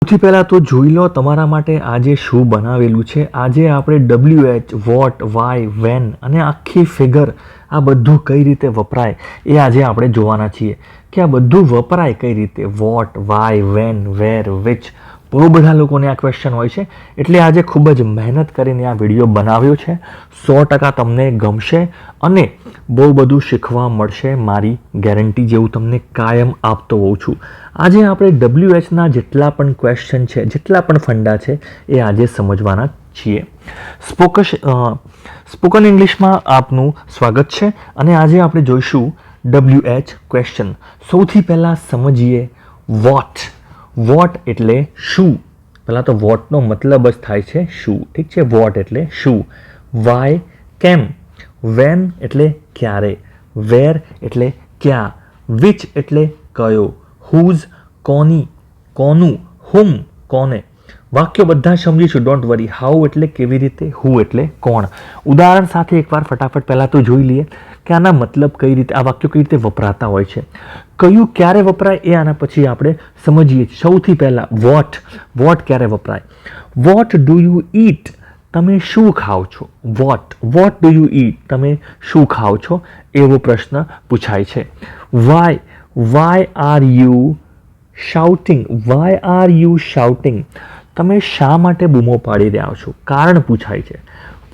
સૌથી પહેલાં તો જોઈ લો તમારા માટે આજે શું બનાવેલું છે. આજે આપણે WH, વોટ, વાય, વેન અને આખી ફિગર આ બધું કઈ રીતે વપરાય એ આજે આપણે જોવાના છીએ કે આ બધું વપરાય કઈ રીતે. What, why, when, where, which. બહુ બધા લોકોને આ ક્વેશ્ચન હોય છે એટલે આજે ખૂબ જ મહેનત કરીને આ વિડીયો બનાવ્યો છે. 100% તમને ગમશે અને બહુ બધું શીખવા મળશે, મારી ગેરંટી જેવું તમને કાયમ આપતો હોઉં છું. આજે આપણે WHના જેટલા પણ ક્વેશ્ચન છે, જેટલા પણ ફંડા છે એ આજે સમજવાના છીએ. સ્પોકન ઇંગ્લિશમાં આપનું સ્વાગત છે અને આજે આપણે જોઈશું WH ક્વેશ્ચન. સૌથી પહેલાં સમજીએ વોટ. વોટ એટલે શું. પહેલાં તો વોટનો મતલબ જ થાય છે શું. ઠીક છે, વોટ એટલે શું. વાય કેમ. વેન એટલે ક્યારે. વેર એટલે ક્યાં. વિચ એટલે કયો. હુઝ કોની, કોનું. હુમ કોને. વાક્યો બધા સમજીશું, ડોન્ટ વરી. હાઉ એટલે કેવી રીતે, હુ એટલે કોણ. ઉદાહરણ સાથે એકવાર ફટાફટ પહેલાં તો જોઈ લઈએ કે આના મતલબ કઈ રીતે, આ વાક્યો કઈ રીતે વપરાતા હોય છે, કયું ક્યારે વપરાય એ આના પછી આપણે સમજીએ. સૌથી પહેલાં વોટ. વોટ ક્યારે વપરાય. What do you eat. તમે શું ખાઓ છો. What. What do you eat. તમે શું ખાઓ છો એવો પ્રશ્ન પૂછાય છે. Why. Why are you shouting. Why are you shouting. તમે શા માટે બૂમો પાડી રહ્યા છો, કારણ પૂછાય છે.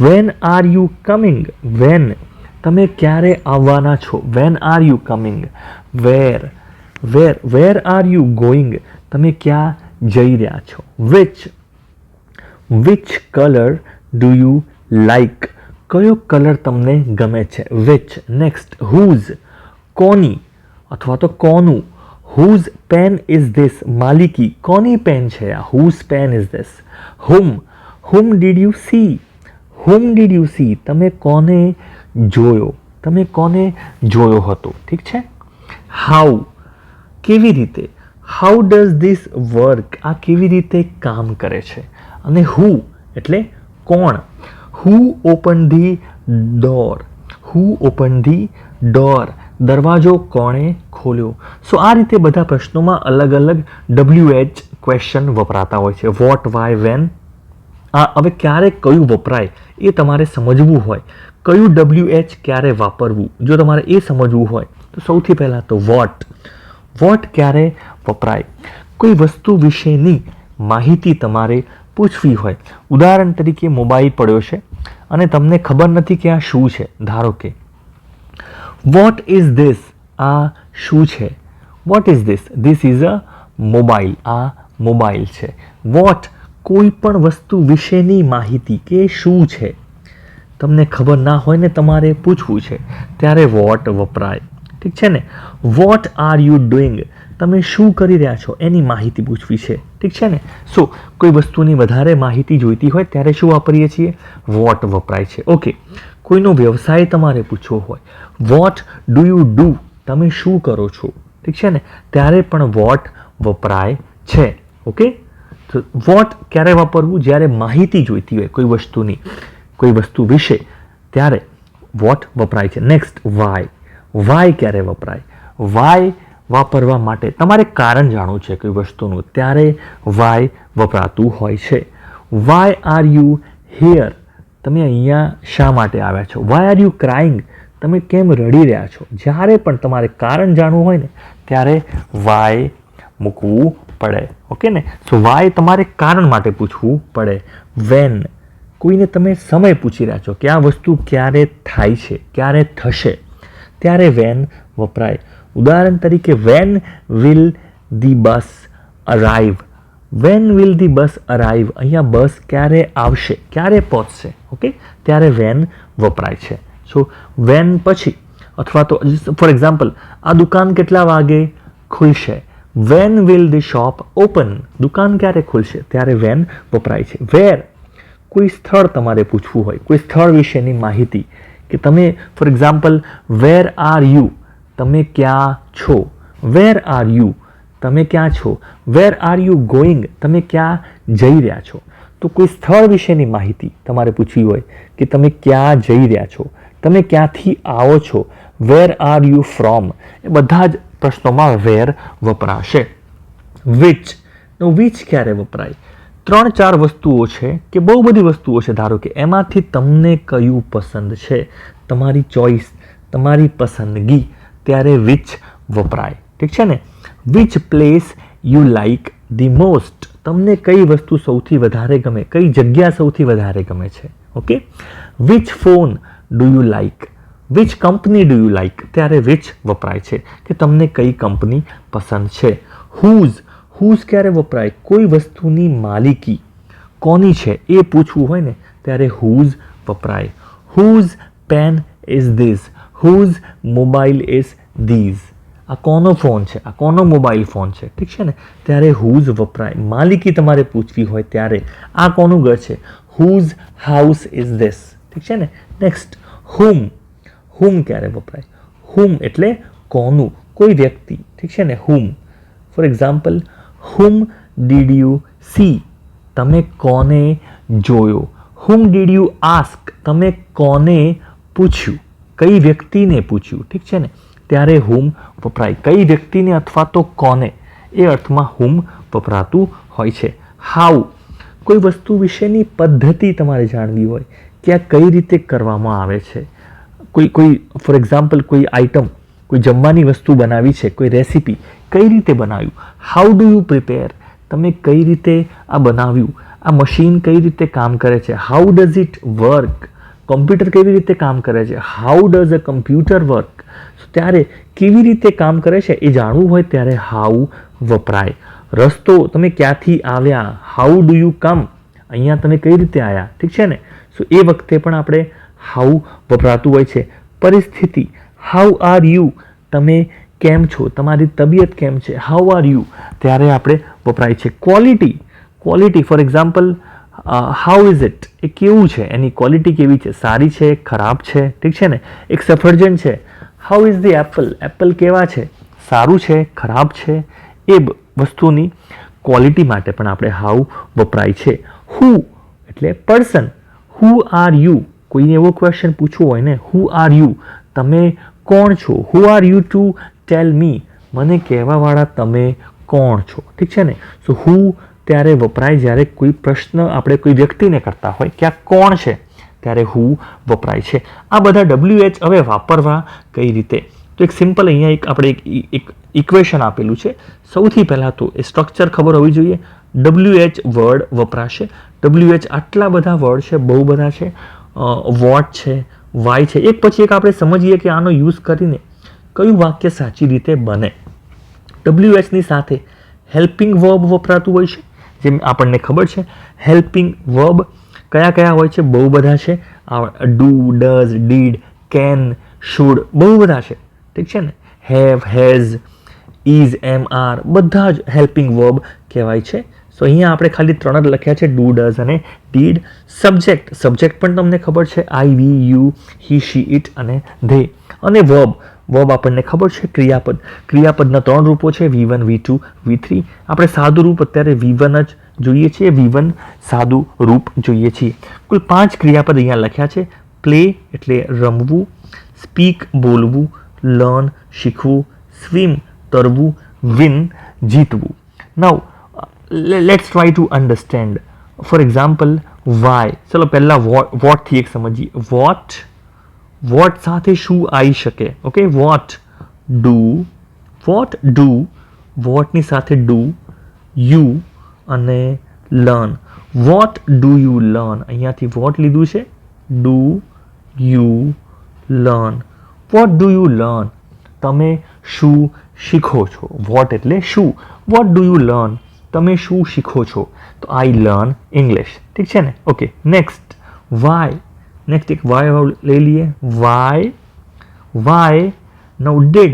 When are you coming. When. તમે ક્યારે આવવાના છો. When are you coming. Where. Where. Where are you going. તમે ક્યાં જઈ રહ્યા છો. Which. Which colour do you like. કયો કલર તમને ગમે છે. વિચ. Next whose. કોની અથવા તો કોનું. Whose pen is this. માલિકી. કોની પેન છે આ. Whose pen is this. Whom. Whom did you see. Whom did you see. તમે કોને જોયો. તમે કોને જોયો હતો. ઠીક છે. હાઉ. કેવી રીતે. How does this work. આ કેવી રીતે કામ કરે છે. અને હુ એટલે કોણ. Who open the door. Who open the door. દરવાજો કોણે ખોલ્યો. સો આ રીતે બધા પ્રશ્નોમાં અલગ અલગ WH ક્વેશ્ચન વપરાતા હોય છે. What, why, when. હવે ક્યારે કયું વપરાય એ તમારે સમજવું હોય, કયું WH ક્યારે વાપરવું, જો તમારે એ સમજવું હોય તો સૌથી પહેલાં તો વોટ. વોટ ક્યારે વપરાય. કોઈ વસ્તુ વિશેની માહિતી તમારે પૂછવી હોય. ઉદાહરણ તરીકે મોબાઈલ પડ્યો છે અને તમને ખબર નથી કે આ શું છે. ધારો કે વોટ ઇઝ ધીસ. આ શું છે. What is this. This is a mobile. આ મોબાઈલ છે. વોટ. કોઈ પણ વસ્તુ વિશેની માહિતી કે શું છે, તમને ખબર ના હોય ને તમારે પૂછવું છે ત્યારે વોટ વપરાય. ઠીક છે ને. What are you doing. તમે શું કરી રહ્યા છો એની માહિતી પૂછવી છે. ઠીક છે ને. સો કોઈ વસ્તુની વધારે માહિતી જોઈતી હોય ત્યારે શું વાપરીએ છીએ. વોટ વપરાય છે. ઓકે. કોઈનો વ્યવસાય તમારે પૂછવો હોય. Vote do you do. તમે શું કરો છો. ઠીક છે ને. ત્યારે પણ વોટ વપરાય છે. ઓકે. તો વોટ ક્યારે વાપરવું. જ્યારે માહિતી જોઈતી હોય કોઈ વસ્તુની, કોઈ વસ્તુ વિશે, ત્યારે વોટ વપરાય છે. Next Y. વાય ક્યારે વપરાય. વાય વાપરવા માટે તમારે કારણ જાણવું છે કોઈ વસ્તુનું, ત્યારે વાય વપરાતું હોય છે. Why are you here. તમે અહીંયા શા માટે આવ્યા છો. Why are you crying. તમે કેમ રડી રહ્યા છો. જ્યારે પણ તમારે કારણ જાણવું હોય ને ત્યારે વાય મૂકવું પડે. ઓકે ને. સો વાય તમારે કારણ માટે પૂછવું પડે. વેન. કોઈને તમે સમય પૂછી રહ્યા છો કે આ વસ્તુ ક્યારે થાય છે, ક્યારે થશે, ત્યારે વેન વપરાય. ઉદાહરણ તરીકે when will the bus arrive. When will the bus arrive. અહીંયા બસ ક્યારે આવશે, ક્યારે પહોંચશે. ઓકે. ત્યારે વેન વપરાય છે. સો વેન પછી અથવા તો ફોર એક્ઝામ્પલ આ દુકાન કેટલા વાગે ખુલશે. When will the shop open. દુકાન ક્યારે ખુલશે, ત્યારે વેન વપરાય છે. વેર. કોઈ સ્થળ તમારે પૂછવું હોય, કોઈ સ્થળ વિશેની માહિતી કે તમે four example wear are you. તમે ક્યાં છો. Where are you. તમે ક્યાં છો. Where are you going. તમે ક્યાં જઈ રહ્યા છો. તો કોઈ સ્થળ વિશેની માહિતી તમારે પૂછવી હોય કે તમે ક્યાં જઈ રહ્યા છો, તમે ક્યાંથી આવો છો. Where are you from. એ બધા જ પ્રશ્નોમાં વેર વપરાશે. વિચ. વિચ ક્યારે વપરાય? 3-4 વસ્તુઓ છે કે બહુ બધી વસ્તુઓ છે, ધારો કે એમાંથી તમને કયું પસંદ છે, તમારી ચોઈસ, તમારી પસંદગી, ત્યારે વિચ વપરાય. ઠીક છે ને? Which place you like the most, તમને કઈ વસ્તુ સૌથી વધારે ગમે, કઈ જગ્યા સૌથી વધારે ગમે છે. Okay. Which phone do you like, which company do you like, ત્યારે વિચ વપરાય છે કે તમને કઈ કંપની પસંદ છે. હુઝ, હુઝ ક્યારે વપરાય? કોઈ વસ્તુની માલિકી કોની છે એ પૂછવું હોય ને ત્યારે હુઝ વપરાય. Whose pen is this, whose mobile is this, આ કોનો ફોન છે, આ કોનો મોબાઈલ ફોન છે. ઠીક છે ને? ત્યારે હુઝ વપરાય. માલિકી તમારે પૂછવી હોય ત્યારે આ કોનું ઘર છે, હુઝ હાઉસ ઇઝ ધીસ. ઠીક છે ને? નેક્સ્ટ, હુમ, હુમ ક્યારે વપરાય? હુમ એટલે કોનું, કોઈ વ્યક્તિ. ઠીક છે ને? Whom. For example, whom did you see, તમે કોને જોયો. હુમ ડીડ યુ આસ્ક, તમે કોને પૂછ્યું, કઈ વ્યક્તિને પૂછ્યું. ઠીક છે ને? ત્યારે હુમ વપરાય. કઈ વ્યક્તિને અથવા તો કોને, એ અર્થમાં હુમ વપરાતું હોય છે. હાઉ, કોઈ વસ્તુ વિશેની પદ્ધતિ તમારે જાણવી હોય કે આ કઈ રીતે કરવામાં આવે છે. કોઈ ફોર એક્ઝામ્પલ કોઈ આઈટમ, કોઈ જમવાની વસ્તુ બનાવી છે, કોઈ રેસીપી, કઈ રીતે બનાવ્યું. હાઉ ડુ યુ પ્રિપેર, તમે કઈ રીતે આ બનાવ્યું. આ મશીન કઈ રીતે કામ કરે છે. How does it work, computer કેવી રીતે કામ કરે છે. How does a computer work, ત્યારે કેવી રીતે કામ કરે છે એ જાણવું હોય ત્યારે હાઉ વપરાય. રસ્તો, તમે ક્યાંથી આવ્યા, હાઉ ડુ યુ કમ, અહીંયા તમે કઈ રીતે આવ્યા. ઠીક છે ને? સો એ વખતે પણ આપણે હાઉ વપરાતું હોય છે. પરિસ્થિતિ, હાઉ આર યુ, તમે કેમ છો, તમારી તબિયત કેમ છે, હાઉ આર યુ, ત્યારે આપણે વપરાય છે. Quality, quality for example how is it, એ કેવું છે, એની ક્વોલિટી કેવી છે, સારી છે, ખરાબ છે. ઠીક છે ને? એક સફરજન છે, how is the Apple, Apple કેવા છે, સારું છે, ખરાબ છે. એ વસ્તુની ક્વોલિટી માટે પણ આપણે હાઉ વપરાય છે. હુ એટલે પર્સન, હુ આર યુ, કોઈને એવો ક્વેશ્ચન પૂછવો હોય ને, હુ આર યુ, તમે કોણ છો. Who are you to tell me, મને કહેવાવાળા તમે કોણ છો. ઠીક છે ને? સો હુ ત્યારે વપરાય જ્યારે કોઈ પ્રશ્ન આપણે કોઈ વ્યક્તિને કરતા હોય કે આ કોણ છે, ત્યારે હુ વપરાય છે. આ બધા WH હવે વાપરવા કઈ રીતે? તો એક સિમ્પલ અહીંયા એક આપણે એક ઇક્વેશન આપેલું છે. સૌથી પહેલાં તો એ સ્ટ્રક્ચર ખબર હોવી જોઈએ. WH વર્ડ વપરાશે. WH આટલા બધા વર્ડ છે, બહુ બધા છે. વોટ છે, વાય છે. એક પછી એક આપણે સમજીએ કે આનો યુઝ કરીને કયું વાક્ય સાચી રીતે બને. WH ની સાથે હેલ્પિંગ વર્બ વપરાતું હોય છે. જેમ આપણને ખબર છે હેલ્પિંગ વર્બ કયા કયા હોય છે, બહુ બધા છે. Do, does, did, can, should, બહુ બધા છે. ઠીક છે ને? Have, has, is, am, are, બધા જ હેલ્પિંગ વર્બ કહેવાય છે. સો અહીંયા આપણે ખાલી 3 જ લખ્યા છે, ડુ, ડઝ અને ડીડ. સબ્જેક્ટ, સબ્જેક્ટ પણ તમને ખબર છે, આઈ, વી, યુ, હી, શી, ઇટ અને ધે. અને વર્બ, વર્બ આપણને ખબર છે, ક્રિયાપદ. ક્રિયાપદના 3 રૂપો છે, V1, V2, V3. આપણે સાદું રૂપ અત્યારે V1 જ જોઈએ છીએ, V1 સાદું રૂપ જોઈએ છીએ. કુલ 5 ક્રિયાપદ અહીંયા લખ્યા છે. પ્લે એટલે રમવું, સ્પીક બોલવું, લર્ન શીખવું, સ્વિમ તરવું, વિન જીતવું. Now let's try to understand. For example why. ચલો પહેલાં વોટથી એક સમજીએ. વોટ સાથે શું આવી શકે? ઓકે, વોટ ડુ, વોટની સાથે ડુ, યુ અને learn. Vote do you learn, અહીંયાથી વોટ લીધું છે, do you learn. Vote do you learn, તમે શું શીખો છો. વોટ એટલે શું, વોટ ડુ યુ લર્ન, તમે શું શીખો છો. તો આઈ લર્ન ઇંગ્લિશ. ઠીક છે ને? Okay, next why. નેક્સ્ટ એક વાય લઈ લઈએ. વાય નવ ડીડ.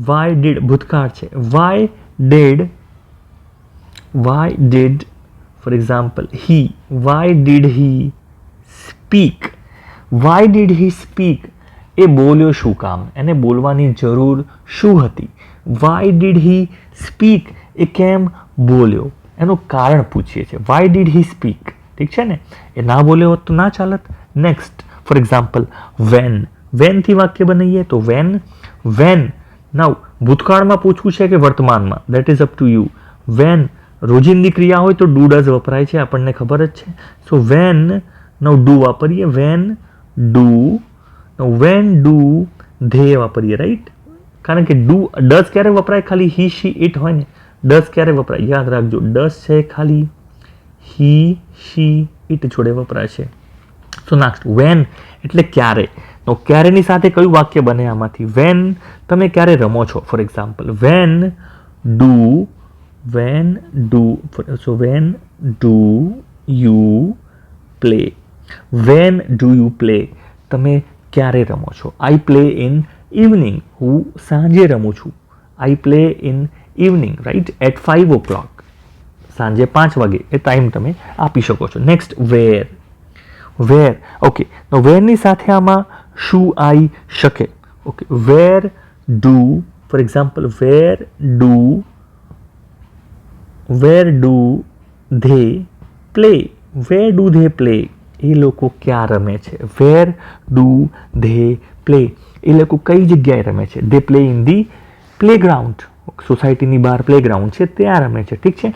વાય ડીડ ભૂતકાળ છે. Why did for example he. Why did he speak. Why did he speak, એ બોલ્યો શું કામ, એને બોલવાની જરૂર શું હતી. વાય ડીડ હી સ્પીક, એ કેમ બોલ્યો, એનું કારણ પૂછીએ છીએ. Why did he speak. ઠીક છે ને? એ ના બોલ્યો હોત તો ના ચાલત. Next for example van. વેનથી વાક્ય બનાવીએ તો વેન નાઉ ભૂતકાળમાં પૂછવું છે કે વર્તમાનમાં, that is up to you. When રોજિંદી ક્રિયા હોય તો ડુ ડઝ વપરાય છે, આપણને ખબર જ છે. સો વેન નો ડુ વાપરીએ, વેન ડુ ધે વાપરીએ, રાઈટ. કારણ કે ડઝ ક્યારે વપરાય? ખાલી હી શી ઇટ હોય ને. ડઝ ક્યારે વપરાય? યાદ રાખજો, ડઝ છે ખાલી હી શી ઇટ જોડે વપરાય છે. સો નેક્સ્ટ, વેન એટલે ક્યારે. તો ક્યારેની સાથે કયું વાક્ય બને આમાંથી? વેન તમે ક્યારે રમો છો, for example. When do you play? When do you play? તમે ક્યારે રમો છો? I play in evening. હું સાંજે રમું છું. I play in evening, right, at 5 o'clock. સાંજે 5 વાગે એ ટાઈમ તમે આપી શકો છો. નેક્સ્ટ, વેર. ઓકે, તો વેરની સાથે આમાં શું આવી શકે? Okay, where do, for example, where do they play? Where do they play? એ લોકો ક્યાં રમે છે? Where do they play? એ લોકો કઈ જગ્યાએ રમે છે? They play in the playground. સોસાયટીની બહાર પ્લેગ્રાઉન્ડ છે, ત્યાં રમે છે. ઠીક છે.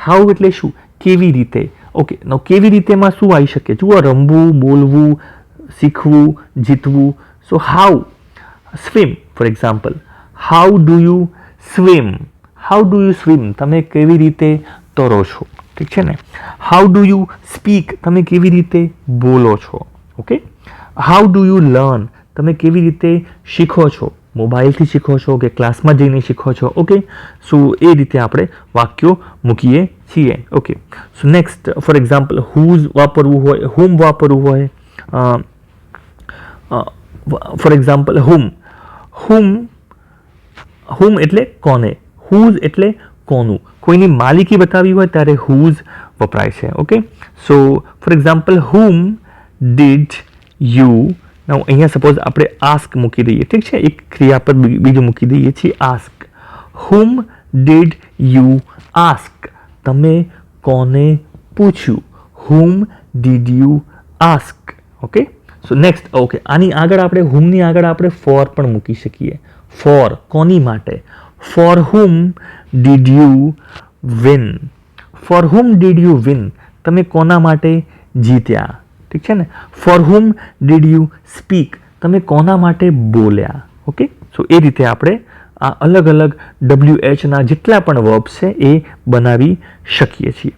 હાઉ એટલે શું? કેવી રીતે. ઓકે, નો કેવી રીતેમાં શું આવી શકે? જુઓ, રમવું, બોલવું, શીખવું, જીતવું. So how. Swim, for example, how do you swim? તમે કેવી રીતે તરો છો? ઠીક છે ને. How do you speak? તમે કેવી રીતે બોલો છો? Okay. How do you learn? તમે કેવી રીતે શીખો છો? મોબાઈલથી શીખો છો કે ક્લાસમાં જઈને શીખો છો? ઓકે. સો એ રીતે આપણે વાક્યો મૂકીએ છીએ. Okay. So next, for example, whose વાપરવું હોય, હુમ વાપરવું હોય. ફોર એક્ઝામ્પલ, હુમ એટલે કોને. હુઝ એટલે કોનું. કોઈની માલિકી બતાવી હોય ત્યારે હુઝ વપરાય છે. Okay. So four example, whom did you. અહીંયા સપોઝ આપણે આસ્ક મૂકી દઈએ. ઠીક છે, એક ક્રિયા પર બીજું મૂકી દઈએ છીએ, ask. Whom did you ask? તમે કોને પૂછ્યું? હુમ did you ask? Okay. So next, okay, આની આગળ આપણે હુમની આગળ આપણે ફોર પણ મૂકી શકીએ. ફોર કોની માટે? For whom did you win? For whom did you win? તમે કોના માટે જીત્યા? ઠીક છે ને. For whom did you speak? તમે કોના માટે બોલ્યા? ઓકે. સો એ રીતે આપણે આ અલગ અલગ WHના જેટલા પણ વર્બ્સ છે એ બનાવી શકીએ છીએ.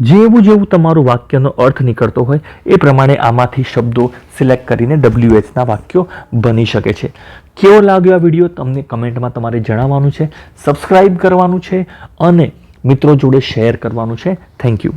જેવું તમારું વાક્યનો અર્થ નીકળતો હોય એ પ્રમાણે આમાંથી શબ્દો સિલેક્ટ કરીને WHના વાક્યો બની શકે છે. કેવો લાગ્યો આ વિડીયો તમને કમેન્ટમાં તમારે જણાવવાનું છે, સબસ્ક્રાઇબ કરવાનું છે અને મિત્રો જોડે શેર કરવાનું છે. Thank you.